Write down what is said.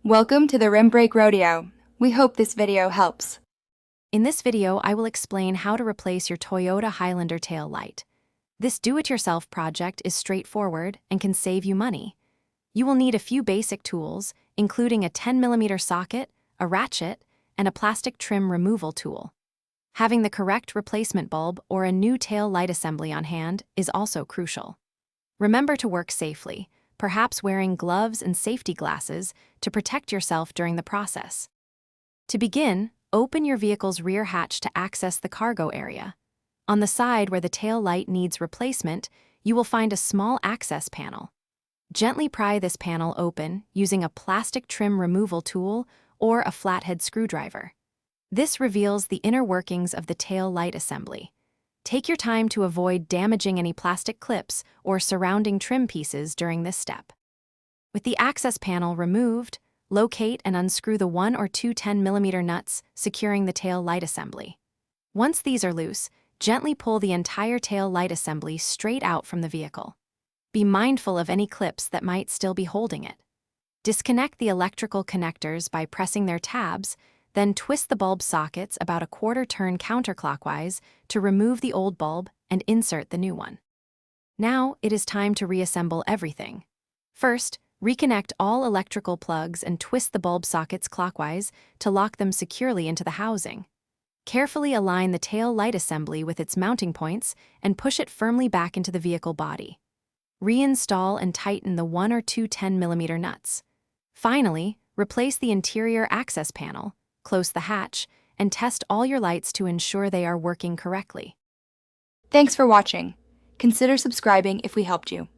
Welcome to the Rim Brake Rodeo. We hope this video helps. In this video, I will explain how to replace your Toyota Highlander tail light. This do-it-yourself project is straightforward and can save you money. You will need a few basic tools, including a 10mm socket, a ratchet, and a plastic trim removal tool. Having the correct replacement bulb or a new tail light assembly on hand is also crucial. Remember to work safely, perhaps wearing gloves and safety glasses to protect yourself during the process. To begin, open your vehicle's rear hatch to access the cargo area. On the side where the tail light needs replacement, you will find a small access panel. Gently pry this panel open using a plastic trim removal tool or a flathead screwdriver. This reveals the inner workings of the tail light assembly. Take your time to avoid damaging any plastic clips or surrounding trim pieces during this step. With the access panel removed, locate and unscrew the 1 or 2 10mm nuts securing the tail light assembly. Once these are loose, gently pull the entire tail light assembly straight out from the vehicle. Be mindful of any clips that might still be holding it. Disconnect the electrical connectors by pressing their tabs, then twist the bulb sockets about a quarter turn counterclockwise to remove the old bulb and insert the new one. Now it is time to reassemble everything. First, reconnect all electrical plugs and twist the bulb sockets clockwise to lock them securely into the housing. Carefully align the tail light assembly with its mounting points and push it firmly back into the vehicle body. Reinstall and tighten the 1 or 2 10mm nuts. Finally, replace the interior access panel, close the hatch, and test all your lights to ensure they are working correctly. Thanks for watching. Consider subscribing if we helped you.